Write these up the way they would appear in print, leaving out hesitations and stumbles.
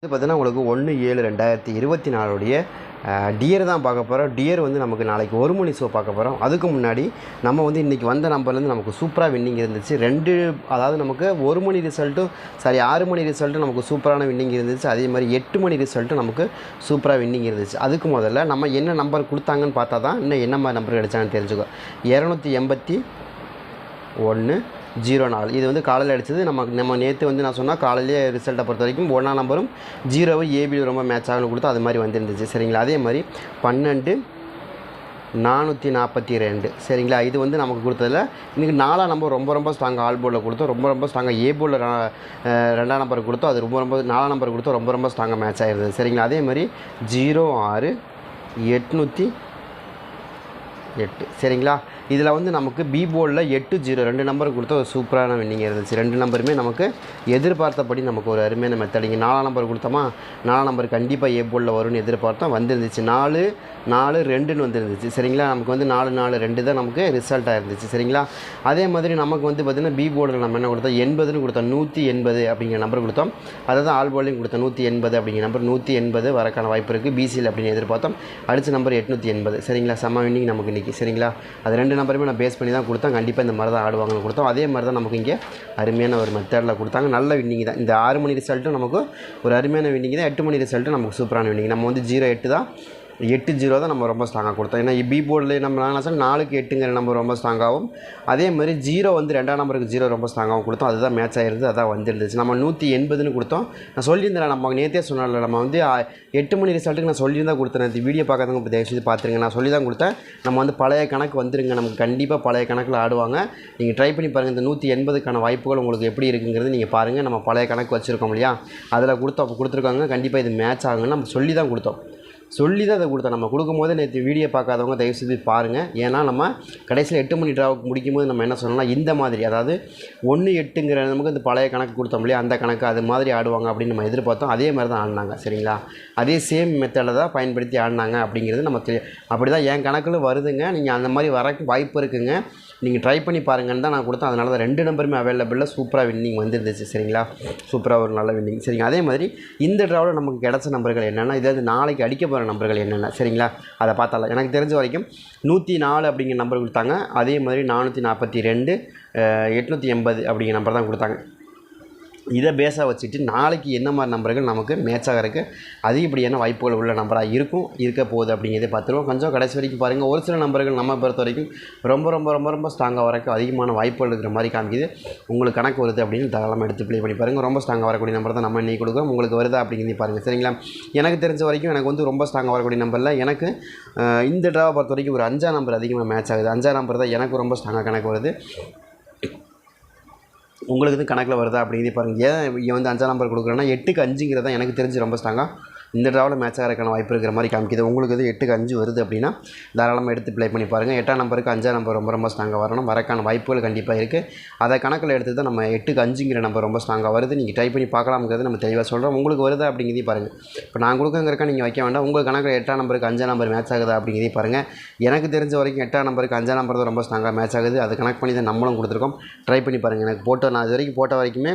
இது பார்த்தீங்கன்னா உங்களுக்கு 1/7/2024 டியர் தான் பார்க்க போகிறோம். டியர் வந்து நமக்கு நாளைக்கு 1 மணி ஷோ பார்க்க போகிறோம். அதுக்கு முன்னாடி நம்ம வந்து இன்றைக்கி வந்த நம்பர்லேருந்து நமக்கு சூப்பராக வின்னிங் இருந்துச்சு. அதாவது நமக்கு 1 மணி ரிசல்ட்டும் 6 மணி ரிசல்ட்டும் நமக்கு சூப்பரான வின்னிங் இருந்துச்சு. அதே மாதிரி 8 மணி ரிசல்ட்டும் நமக்கு சூப்பராக வின்னிங் இருந்துச்சு. அதுக்கு முதல்ல நம்ம என்ன நம்பர் கொடுத்தாங்கன்னு பார்த்தா தான் இன்னும் என்ன மாதிரி நம்பர் கிடைச்சாங்கன்னு தெரிஞ்சுக்கோ. 281/04 இது வந்து காலையில் அடித்தது. நம்ம நேற்று வந்து நான் சொன்னால் காலையிலே ரிசல்ட்டை பொறுத்த வரைக்கும் 1ஆம் நம்பரும் 0 ஏபி ரொம்ப மேட்ச் ஆகணும்னு கொடுத்தா அது மாதிரி வந்துருந்துச்சு. சரிங்களா? அதே மாதிரி 12/442 சரிங்களா? இது வந்து நமக்கு கொடுத்ததில் இன்றைக்கி 4ஆம் நம்பர் ரொம்ப ஸ்ட்ராங்காக ஆல் போர்டில் கொடுத்தோம். ரொம்ப ஸ்ட்ராங்காக ஏ போர்டில் 2ஆம் நம்பர் கொடுத்தோம். அது 4ஆம் நம்பர் கொடுத்தோம். ரொம்ப ஸ்ட்ராங்காக மேட்ச் ஆகிருந்தது. சரிங்களா? அதே மாதிரி 06/808 சரிங்களா? இதில் வந்து நமக்கு பி போர்டில் 8-0 2 நம்பர் கொடுத்த ஒரு சூப்பரான வின்னிங் இருந்துச்சு. 2 நம்பருமே நமக்கு எதிர்பார்த்தபடி நமக்கு ஒரு அருமையான மெத்தட். இங்கே 4ஆம் நம்பர் கொடுத்தோமா, 4ஆம் நம்பர் கண்டிப்பாக ஏ போர்டில் வரும்னு எதிர்பார்த்தோம். வந்துருந்துச்சு 4-4-2ன்னு வந்துருந்துச்சு. சரிங்களா? நமக்கு வந்து 4-4-2 தான் நமக்கு ரிசல்ட்டாக இருந்துச்சு. சரிங்களா? அதே மாதிரி நமக்கு வந்து பார்த்திங்கன்னா பி போர்டில் நம்ம என்ன கொடுத்தோம், 80ன்னு கொடுத்தோம். 180 அப்படிங்கிற நம்பர் கொடுத்தோம். அதை தான் ஆல் போர்ட்லையும் கொடுத்தோம். 180 அப்படிங்கிற நம்பர் 180 வரக்கான வாய்ப்பு இருக்குது பிசியில் அப்படின்னு எதிர்பார்த்தோம். அடுத்த நம்பர் 880. சரிங்களா? செம்ம வின்னிங் நமக்கு இன்றைக்கி. சரிங்களா? அது 2 நம்பருமே நான் பேஸ் பண்ணி தான் கொடுத்தேன். கண்டிப்பாக இந்த மாதிரி தான் ஆடுவாங்கன்னு கொடுத்தோம். அதே மாதிரி தான் நமக்கு இங்கே அருமையான ஒரு மெத்தடில் கொடுத்தாங்க. நல்ல வின்னிங் தான். இந்த 6 மணி ரிசல்ட்டும் நமக்கு ஒரு அருமையான வின்னிங் தான். 8 மணி ரிசல்ட்டும் நமக்கு சூப்பரான வின்னிங். நம்ம வந்து 08 தான் 8-0 தான் நம்ம ரொம்ப ஸ்ட்ராங்காக கொடுத்தோம். ஏன்னா பி போர்டில் நம்ம நான் சொன்னால் 4-8ங்கிற நம்பர் ரொம்ப ஸ்ட்ராங்காகவும், அதே மாதிரி 0 வந்து 2ஆம் நம்பருக்கு 0 ரொம்ப ஸ்ட்ராங்காகவும் கொடுத்தோம். அதுதான் மேட்ச் ஆகிருது. அதான் வந்துருந்துச்சு. நம்ம 180ன்னு கொடுத்தோம். நான் சொல்லியிருந்தேன், நம்ம நேற்றே சொன்னால நம்ம வந்து 8 மணி ரிசல்ட்டுக்கு நான் சொல்லியிருந்தா கொடுத்தேன். நேற்று வீடியோ பார்க்காதவங்க இப்போ தயவுசெய்து பார்த்துருங்க. நான் சொல்லி தான் கொடுத்தேன். நம்ம வந்து பழைய கணக்கு வந்துருங்க. நமக்கு கண்டிப்பாக பழைய கணக்கில் ஆடுவாங்க. நீங்கள் ட்ரை பண்ணி பாருங்கள். இந்த 180க்கான வாய்ப்புகள் உங்களுக்கு எப்படி இருக்குங்கிறது நீங்கள் பாருங்கள். நம்ம பழைய கணக்கு வச்சுருக்கோம் இல்லையா, அதில் கொடுத்துருக்காங்க. கண்டிப்பாக இது மேட்ச் ஆகுங்கன்னு நம்ம சொல்லி தான் கொடுத்தோம். அதை கொடுத்தோம். நம்ம கொடுக்கும்போது நேற்று வீடியோ பார்க்காதவங்க தயவுசெய்து பாருங்கள். ஏன்னா நம்ம கடைசியில் 8 மணி ட்ராவுக்கு முடிக்கும்போது நம்ம என்ன சொன்னோம்னா இந்த மாதிரி, அதாவது 1-8ங்கிற நமக்கு இந்த பழைய கணக்கு கொடுத்தோம் இல்லையா, அந்த கணக்கு அது மாதிரி ஆடுவாங்க அப்படின்னு நம்ம எதிர்பார்த்தோம். அதே மாதிரி தான் ஆடினாங்க. சரிங்களா? அதே சேம் மெத்தடில் தான் பயன்படுத்தி ஆடினாங்க அப்படிங்கிறது நம்ம அப்படி தான் என் கணக்கில் வருதுங்க. நீங்கள் அந்த மாதிரி வரக்கு வாய்ப்பு இருக்குங்க. நீங்கள் ட்ரை பண்ணி பாருங்கன்னு தான் நான் கொடுத்தேன். அதனால தான் 2 நம்பருமே அவைலபிளில் சூப்பராக வின்னிங் வந்துருந்துச்சு. சரிங்களா? சூப்பராக ஒரு நல்ல வின்னிங். சரிங்க. அதே மாதிரி இந்த ட்ராவில் நமக்கு கிடச்ச நம்பர்கள் என்னென்னா, இதாவது நாளைக்கு அடிக்க போகிற நம்பர்கள் என்னென்ன, சரிங்களா? அதை பார்த்தால எனக்கு தெரிஞ்ச வரைக்கும் 104 அப்படிங்கிற நம்பர் கொடுத்தாங்க. அதே மாதிரி 442 880 அப்படிங்கிற நம்பர் தான் கொடுத்தாங்க. இதை பேஸாக வச்சுட்டு நாளைக்கு என்ன மாதிரி நம்பர்கள் நமக்கு மேட்ச் ஆகிறதுக்கு அதிகப்படியான வாய்ப்புகள் உள்ள நம்பராக இருக்க போகுது அப்படிங்கிறத பார்த்துருவோம். கொஞ்சம் கடைசி வரைக்கும் பாருங்கள். ஒரு சில நம்பர்கள் நம்ம பொறுத்த வரைக்கும் ரொம்ப ஸ்ட்ராங்காக வரக்கு அதிகமான வாய்ப்புகள் இருக்கிற மாதிரி காமிக்குது. உங்களுக்கு கணக்கு வருது அப்படின்னு தாராளமாக எடுத்து ப்ளே பண்ணி பாருங்கள். ரொம்ப ஸ்ட்ராங்காக வரக்கூடிய நம்பர் தான் நம்ம இன்றைக்கி கொடுக்குறோம். உங்களுக்கு வருதா அப்படிங்கிறத பாருங்கள். சரிங்களா? எனக்கு தெரிஞ்ச வரைக்கும் எனக்கு வந்து ரொம்ப ஸ்ட்ராங்காக வரக்கூடிய நம்பரில் எனக்கு இந்த ட்ராவை பொறுத்த வரைக்கும் ஒரு 5ஆம் நம்பர் அதிகமாக மேட்ச் ஆகுது. 5ஆம் நம்பர் தான் எனக்கு ரொம்ப ஸ்ட்ராங்காக கணக்கு வருது. உங்களுக்கு வந்து கணக்கில் வருதா அப்படிங்கிறத பாருங்கள். ஏன் இங்கே வந்து 5ஆம் நம்பர் கொடுக்குறேன்னா 8க்கு 5ங்கிறது தான் எனக்கு தெரிஞ்சு ரொம்ப ஸ்ட்ராங்காக இந்த ட்ராவில் மேட்ச் ஆகிறதுக்கான வாய்ப்பு இருக்கிற மாதிரி காமிக்குது. உங்களுக்கு வந்து 8க்கு 5 வருது அப்படின்னா தாராளமாக எடுத்து ப்ளே பண்ணி பாருங்கள். 8ஆம் நம்பருக்கு 5ஆம் நம்பர் ரொம்ப ஸ்ட்ராங்காக வரக்கான வாய்ப்புகள் கண்டிப்பாக இருக்குது. அதை கணக்கில் எடுத்து தான் நம்ம 8க்கு 5ங்கிற நம்பர் ரொம்ப ஸ்ட்ராங்காக வருது. நீங்கள் ட்ரை பண்ணி பார்க்கலாம்ங்கிறது நம்ம தெளிவாக சொல்கிறோம். உங்களுக்கு வருதா அப்படிங்கிறதையும் பாருங்கள். இப்போ நான் கொடுக்குறதுக்கா நீங்கள் வைக்க வேண்டாம். உங்கள் கணக்கில் 8ஆம் நம்பருக்கு 5ஆம் நம்பர் மேட்ச் ஆகுதா அப்படிங்கிறதையும் பாருங்கள். எனக்கு தெரிஞ்ச வரைக்கும் 8ஆம் நம்பருக்கு 5ஆம் நம்பர் தான் ரொம்ப ஸ்ட்ராங்காக மேட்ச் ஆகுது. அதை கணக்கு பண்ணி தான் நம்மளும் கொடுத்துருக்கோம். ட்ரை பண்ணி பாருங்கள். எனக்கு நான் இது வரைக்கும் போட்ட வரைக்குமே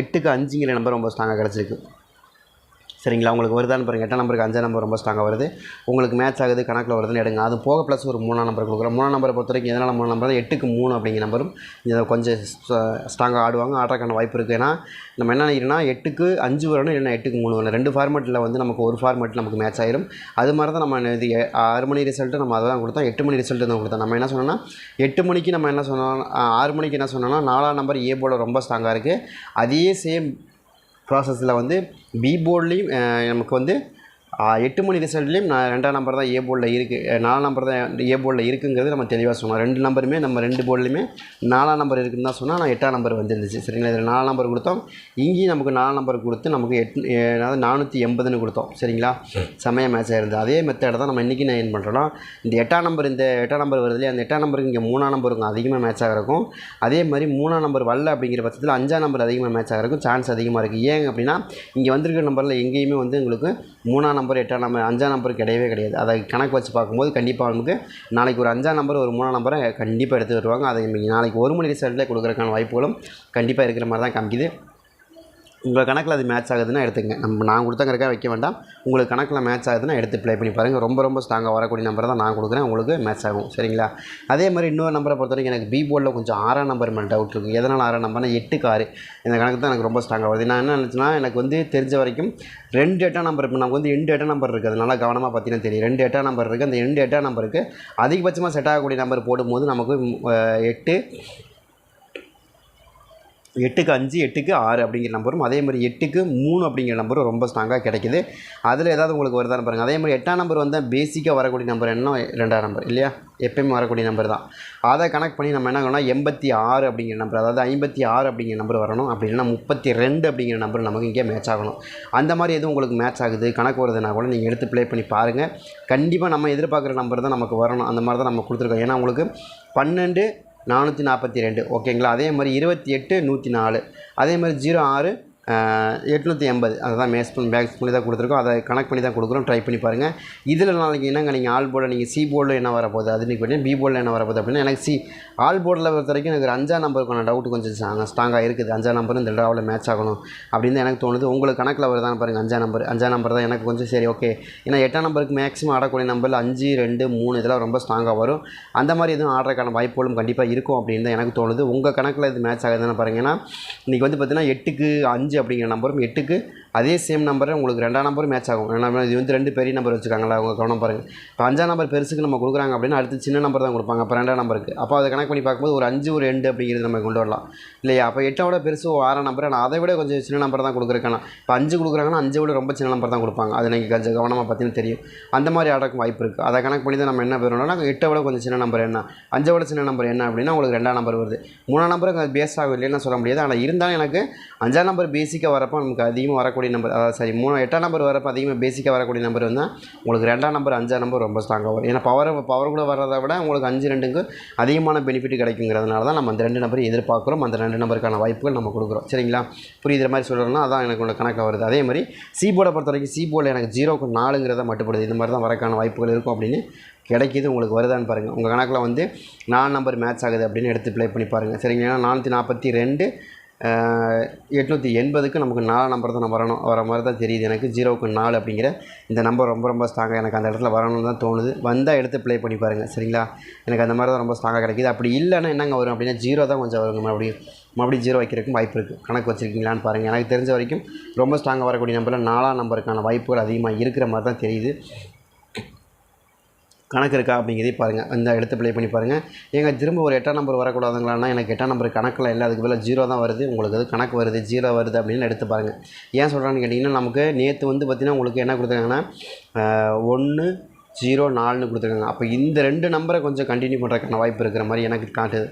8க்கு 5ங்கிற நம்பர் ரொம்ப ஸ்ட்ராங்காக கிடச்சிருக்கு. சரிங்களா? உங்களுக்கு வருதான்னு பாருங்கள். 8ஆம் நம்பருக்கு 5ஆம் நம்பர் ரொம்ப ஸ்ட்ராங்காக வருது. உங்களுக்கு மேட்ச் ஆகுது, கணக்கில் வருதுன்னு எடுங்க. அது போக ப்ளஸ் ஒரு 3ஆம் நம்பர் கொடுக்குறோம். 3ஆம் நம்பரை பொறுத்த வரைக்கும் எதனால் 3ஆம் நம்பர் 8க்கு 3 அப்படிங்கிற நம்பரும் இதை கொஞ்சம் ஸ்ட்ராங்காக ஆடுறதுக்கான வாய்ப்பு இருக்குது. ஏன்னா நம்ம என்ன நினைக்கிறோன்னா 8க்கு 5 வரணும், இல்லைன்னா 8க்கு 3 வரணும். 2 ஃபார்மேட்டில் வந்து நமக்கு ஒரு ஃபார்மேட்டில் நமக்கு மேட்ச் ஆகிடும். அது மாதிரி தான் நம்ம இது 6 மணி ரிசல்ட்டு நம்ம அதை தான் கொடுத்தோம். 8 மணி ரிசல்ட்டு தான் கொடுத்தோம். நம்ம என்ன சொன்னோம்னா 8 மணிக்கு நம்ம என்ன சொன்னோம், 6 மணிக்கு என்ன சொன்னோம்னா 4ஆம் நம்பர் ஏ போர்டில் ரொம்ப ஸ்ட்ராங்காக இருக்குது. அதே சேம் ப்ராசஸில் வந்து பி போர்ட்லேயும் நமக்கு வந்து 8 மணி ரிசல்ட்லேயும் 2ஆம் நம்பர் தான் ஏ போர்டில் இருக்குது, 4ஆம் நம்பர் தான் ஏ போர்டில் இருக்குங்கிறது நம்ம தெளிவாக சொன்னோம். 2 நம்பருமே நம்ம 2 போர்ட்லேயுமே 4ஆம் நம்பர் இருக்குதுன்னு தான் சொன்னால், நான் 8ஆம் நம்பர் வந்துருந்துச்சு. சரிங்களா? இதில் 4ஆம் நம்பர் கொடுத்தோம். இங்கேயும் நமக்கு 4ஆம் நம்பர் கொடுத்து நமக்கு 480ன்னு கொடுத்தோம். சரிங்களா? செம்மையாக மேட்ச் ஆகிருந்தது. அதே மெத்தடை தான் நம்ம இன்றைக்கி நான் என்ன பண்ணுறோன்னா, இந்த 8ஆம் நம்பர் வருது இல்லையா, அந்த 8ஆம் நம்பருக்கு இங்கே 3ஆம் நம்பருக்கு அதிகமாக மேட்ச் ஆகிறக்கும், அதே மாதிரி 3ஆம் நம்பர் வரல அப்படிங்கிற பட்சத்தில் 5ஆம் நம்பர் அதிகமாக மேட்ச் ஆகிறக்கும் சான்ஸ் அதிகமாக இருக்குது. ஏங்க அப்படின்னா இங்கே வந்திருக்கிற நம்பரில் எங்கேயுமே வந்து உங்களுக்கு 3ஆம் நம்பர் 8ஆம் நம்பர் 5ஆம் நம்பர் கிடையவே. அதை கணக்கு வச்சு பார்க்கும்போது கண்டிப்பாக நமக்கு நாளைக்கு ஒரு 5ஆம் நம்பர் ஒரு 3ஆம் நம்பரை கண்டிப்பாக எடுத்து வருவாங்க. அதை நாளைக்கு 1 மணி ரிசல்ட்டில் கொடுக்குறதுக்கான வாய்ப்புகளும் கண்டிப்பாக இருக்கிற மாதிரி தான் காமிக்குது. உங்கள் கணக்கில் அது மேட்ச் ஆகுதுன்னா எடுத்துங்க. நான் கொடுத்தங்கிறக்கா வைக்க வேண்டாம். உங்களுக்கு கணக்கில் மேட்ச் ஆகுதுன்னா எடுத்து ப்ளே பண்ணி பாருங்கள். ரொம்ப ஸ்ட்ராங்காக வரக்கூடிய நம்பர் தான் நான் கொடுக்குறேன், உங்களுக்கு மேட்ச் ஆகும். சரிங்களா? அதே மாதிரி இன்னொரு நம்பரை பொறுத்த வரைக்கும் எனக்கு பி போர்டில் கொஞ்சம் 6ஆம் நம்பர் மேலே டவுட் இருக்குது. எதனால் 6ஆம் நம்பர்னா 8க்கு 6 இந்த கணக்கு தான் எனக்கு ரொம்ப ஸ்ட்ராங்காக வருது. நான் என்ன நினச்சேன்னா, எனக்கு வந்து தெரிஞ்ச வரைக்கும் 2 8ஆம் நம்பர், இப்போ நமக்கு வந்து 2 8ஆம் நம்பர் இருக்குது. அது நல்லா கவனமாக பார்த்தீங்கன்னா தெரியும். 2 8ஆம் நம்பர் இருக்குது. அந்த 2 8ஆம் நம்பருக்கு அதிகபட்சமாக செட் ஆகக்கூடிய நம்பர் போடும்போது நமக்கு 8 8க்கு 5 8க்கு 6 அப்படிங்கிற நம்பரும், அதே மாதிரி 8க்கு 3 அப்படிங்கிற நம்பரும் ரொம்ப ஸ்ட்ராங்காக கிடைக்குது. அதில் ஏதாவது உங்களுக்கு வருதான்னு பாருங்கள். அதே மாதிரி 8ஆம் நம்பர் வந்து பேசிக்காக வரக்கூடிய நம்பர் என்ன, 2ஆம் நம்பர் இல்லையா, எப்பயுமே வரக்கூடிய நம்பர் தான். அதை கனெக்ட் பண்ணி நம்ம என்ன பண்ணோம்னா 86 அப்படிங்கிற நம்பர், அதாவது 56 அப்படிங்கிற நம்பர் வரணும். அப்படி இல்லைன்னா 32 அப்படிங்கிற நம்பர் நமக்கு இங்கே மேட்ச் ஆகணும். அந்த மாதிரி எதுவும் உங்களுக்கு மேட்ச் ஆகுது, கணக்கு வருதுன்னா கூட நீங்கள் எடுத்து ப்ளே பண்ணி பாருங்கள். கண்டிப்பாக நம்ம எதிர்பார்க்குற நம்பர் தான் நமக்கு வரணும். அந்த மாதிரி தான் நம்ம கொடுத்துருக்கோம். ஏன்னா உங்களுக்கு 12 442 ஓகேங்களா. அதே மாதிரி 28 104, அதே மாதிரி 06 880, அதுதான் மேக்ஸ் பண்ணி தான் கொடுத்துருக்கோம். அதை கனெக்ட் பண்ணி தான் கொடுக்குறோம். ட்ரை பண்ணி பாருங்கள். இதில் நாளைக்கு என்னங்க நீங்கள் ஆல் போர்டில் நீங்கள் சி போர்டில் என்ன வரப்போகுது அது நீங்கள் பண்ணி பி போர்டில் என்ன வரப்போகுது அப்படின்னா, எனக்கு ஆல் போர்டில் பொறுத்த வரைக்கும் எனக்கு 5ஆம் நம்பருக்கான டவுட் கொஞ்சம் ஸ்ட்ராங்காக இருக்குது. 5ஆம் நம்பரும் இந்த ட்ராவில் மேட்ச் ஆகணும் அப்படின்னு தான் எனக்கு தோணுது. உங்களுக்கு கணக்கில் வருதான்னு பாருங்கள். 5ஆம் நம்பர் தான் எனக்கு கொஞ்சம் சரி ஓகே. ஏன்னா 8ஆம் நம்பருக்கு மேக்ஸிமம் ஆடக்கூடிய நம்பரில் 5 2 3 இதெல்லாம் ரொம்ப ஸ்ட்ராங்காக வரும். அந்த மாதிரி எதுவும் ஆடுறதுக்கான வாய்ப்புகளும் கண்டிப்பாக இருக்கும் அப்படின்னு தான் எனக்கு தோணுது. உங்கள் கணக்கில் இது மேட்ச் ஆகுதுன்னு பாருங்கள். ஏன்னா இன்றைக்கி வந்து பார்த்தீங்கன்னா 8க்கு 5 அப்படிங்கிற நம்பரும் 8க்கு அதே சேம் நம்பரை உங்களுக்கு 2ஆம் நம்பரும் மேட்ச் ஆகும். ஏன்னா இது வந்து 2 பெரிய நம்பர் வச்சுருக்காங்களா, அவங்க கவனம் பாருங்கள். இப்போ 5ஆம் நம்பர் பெருசுக்கு நம்ம கொடுக்குறாங்க அப்படின்னா அடுத்து சின்ன நம்பர் தான் கொடுப்பாங்க. அப்போ 2ஆம் நம்பருக்கு அப்போ அதை கணக்கு பண்ணி பார்க்கும்போது ஒரு 5 ஒரு 2 அப்படிங்கிறது நம்ம கொண்டு வரலாம் இல்லையா. அப்போ 8ஓட பெருசு 6ஆம் நம்பர், ஆனால் அதை விட கொஞ்சம் சின்ன நம்பர் தான் கொடுக்குறக்கான. இப்போ 5 கொடுக்குறாங்கன்னா 5 விட ரொம்ப சின்ன நம்பர் தான் கொடுப்பாங்க. அது நீங்கள் கொஞ்சம் கவனமாக பார்த்தீங்கன்னா தெரியும். அந்த மாதிரி ஆடக்கும் வாய்ப்பு இருக்குது. அதை கணக்கு பண்ணி தான் நம்ம என்ன பெறணும்னா 8 விட கொஞ்சம் சின்ன நம்பர் என்ன, 5 விட சின்ன நம்பர் என்ன அப்படின்னா உங்களுக்கு 2ஆம் நம்பர் வருது. 3ஆம் நம்பருக்கு அது பேஸ் ஆகும் இல்லைன்னு சொல்ல முடியாது. ஆனால் இருந்தாலும் எனக்கு 5ஆம் நம்பர் பேசிக்காக வரப்போ நமக்கு அதிகமாக வரக்கூடிய நம்பர், அதாவது சரி 8ஆம் நம்பர் வரப்போ அதிகமாக பேசிக்காக வரக்கூடிய நம்பர் வந்து உங்களுக்கு 2ஆம் நம்பர் 5ஆம் நம்பர் ரொம்ப ஸ்ட்ராங்காக வரும். ஏன்னா பவர் கூட வர்றதை விட உங்களுக்கு 5 2க்கு அதிகமான பெனிஃபிட் கிடைக்குங்கிறதுனால தான் நம்ம அந்த 2 நம்பரை எதிர்பார்க்குறோம். அந்த 2 நம்பருக்கான வாய்ப்புகள் நம்ம கொடுக்குறோம். சரிங்களா? புரியுற மாதிரி சொல்கிறோம்னா அதான் எனக்கு உள்ள கணக்காக வருது. அதே மாதிரி சி போர்டை பொறுத்த வரைக்கும் சி போர்டில் எனக்கு 0க்கு 4ங்கிறத மட்டுப்படுது. இது மாதிரி தான் வரக்கான வாய்ப்புகள் இருக்கும் அப்படின்னு கிடைக்கிது. உங்களுக்கு வருதான்னு பாருங்கள். உங்கள் கணக்கில் வந்து 4 நம்பர் மேட்ச் ஆகுது அப்படின்னு எடுத்து ப்ளே பண்ணி பாருங்கள். சரிங்களா? 442 880க்கு நமக்கு 4 நம்பர் தான் வர மாதிரி தான் தெரியுது எனக்கு. 0க்கு 4 அப்படிங்கிற இந்த நம்பர் ரொம்ப ஸ்ட்ராங்காக எனக்கு அந்த இடத்துல வரணும்னு தான் தோணுது. வந்தால் எடுத்து ப்ளே பண்ணி பாருங்கள். சரிங்களா? எனக்கு அந்த மாதிரி தான் ரொம்ப ஸ்ட்ராங்காக கிடைக்கிது. அப்படி இல்லைன்னா என்னங்க வரும் அப்படின்னா 0 தான் கொஞ்சம் வருங்க. மறுபடியும் 0 வைக்கிறதுக்கும் வாய்ப்பு இருக்குது. கணக்கு வச்சுருக்கீங்களான்னு பாருங்கள். எனக்கு தெரிஞ்ச வரைக்கும் ரொம்ப ஸ்ட்ராங்காக வரக்கூடிய நம்பரில் 4ஆம் நம்பருக்கான வாய்ப்புகள் அதிகமாக இருக்கிற மாதிரி தான் தெரியுது. கணக்கு இருக்கா அப்படிங்கிறதே பாருங்கள். இந்த எடுத்து ப்ளே பண்ணி பாருங்கள். ஏங்க திரும்ப ஒரு 8ஆம் நம்பர் வரக்கூடாதுங்களான்னா எனக்கு 8ஆம் நம்பர் கணக்கில் இல்லை, அதுக்கு பதிலாக 0 தான் வருது. உங்களுக்கு அது கணக்கு வருது 0 வருது அப்படின்னு எடுத்து பாருங்கள். ஏன் சொல்கிறான்னு கேட்டிங்கன்னா, நமக்கு நேற்று வந்து பார்த்திங்கன்னா உங்களுக்கு என்ன கொடுத்துருக்காங்கன்னா 1 0 4ன்னு கொடுத்துருக்காங்க. அப்போ இந்த 2 நம்பரை கொஞ்சம் கண்டினியூ பண்ணுறதுக்கான வாய்ப்பு இருக்கிற மாதிரி எனக்கு காட்டுது.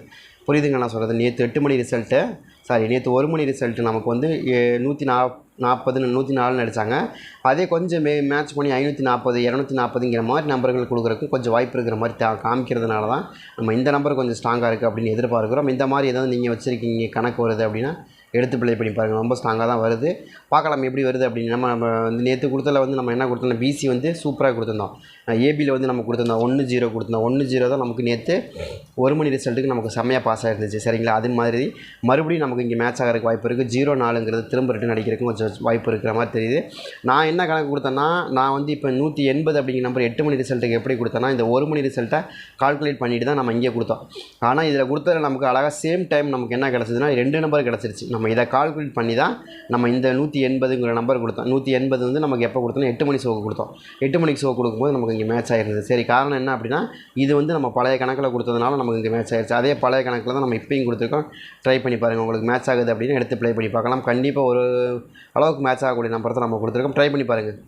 புரியுதுங்க நான் சொல்கிறது? நேற்று 8 மணி ரிசல்ட்டு, நேற்று 1 மணி ரிசல்ட்டு நமக்கு வந்து 140 104ன்னு அடித்தாங்க. அதே கொஞ்சம் மேட்ச் பண்ணி 540 240ங்கிற மாதிரி நம்பர்கள் கொடுக்குறதுக்கு கொஞ்சம் வாய்ப்பு இருக்கிற மாதிரி காமிக்கிறதுனால தான் நம்ம இந்த நம்பர் கொஞ்சம் ஸ்ட்ராங்காக இருக்குது அப்படின்னு எதிர்பார்க்குறோம். இந்த மாதிரி ஏதாவது நீங்கள் வச்சுருக்கீங்க கணக்கு வருது அப்படின்னா எடுத்து ப்ளே பண்ணி பாருங்கள். ரொம்ப ஸ்ட்ராங்காக தான் வருது. பார்க்கலாம் எப்படி வருது அப்படின்னு. நம்ம வந்து நேற்று கொடுத்ததில் வந்து நம்ம என்ன கொடுத்தோம், பிசி வந்து சூப்பராக கொடுத்துருந்தோம். ஏபியில் வந்து நம்ம கொடுத்துருந்தோம் 1-0 கொடுத்துருந்தோம். 1-0 தான் நமக்கு நேற்று 1 மணி ரிசல்ட்டுக்கு நமக்கு செம்மையாக பாஸ் ஆகிருந்துச்சு. சரிங்களா? அது மாதிரி மறுபடியும் நமக்கு இங்கே மேட்ச் ஆகிறதுக்கு வாய்ப்பு இருக்குது. 0-4ங்கிறது திரும்ப ரிட்டன் அடிக்கிறதுக்கும் கொஞ்சம் வாய்ப்பு இருக்கிற மாதிரி தெரியுது. நான் என்ன கணக்கு கொடுத்தேன்னா, நான் வந்து இப்போ 180 அப்படிங்கிற நம்பர் 8 மணி ரிசல்ட்டுக்கு எப்படி கொடுத்தேன்னா, இந்த 1 மணி ரிசல்ட்டை கால்குலேட் பண்ணிட்டு தான் நம்ம இங்கே கொடுத்தோம். ஆனால் இதில் கொடுத்ததில் நமக்கு அழகாக சேம் டைம் நமக்கு என்ன கிடச்சிதுன்னா 2 நம்பர் கிடச்சிருச்சு. நம்ம இதை கால்குலேட் பண்ணி தான் நம்ம இந்த 180ங்கிற நம்பர் கொடுத்தோம். 180 வந்து நமக்கு எப்போ கொடுத்தோம்னா 8 மணி ஷோக்கு கொடுத்தோம். 8 மணிக்கு ஷோ கொடுக்கும்போது நமக்கு இங்கே மேட்ச் ஆகிருந்தது. சரி, காரணம் என்ன அப்படின்னா இது வந்து நம்ம பழைய கணக்கில் கொடுத்ததுனால நமக்கு இங்கே மேட்ச் ஆகிடுச்சு. அதே பழைய கணக்கில் தான் நம்ம இப்போயும் கொடுத்துருக்கோம். ட்ரை பண்ணி பாருங்கள். உங்களுக்கு மேட்ச் ஆகுது அப்படின்னு எடுத்து ப்ளே பண்ணி பார்க்கலாம். கண்டிப்பாக ஒரு அளவுக்கு மேட்ச் ஆகக்கூடிய நம்பர் தான் நம்ம கொடுத்துருக்கோம். ட்ரை பண்ணி பாருங்கள்.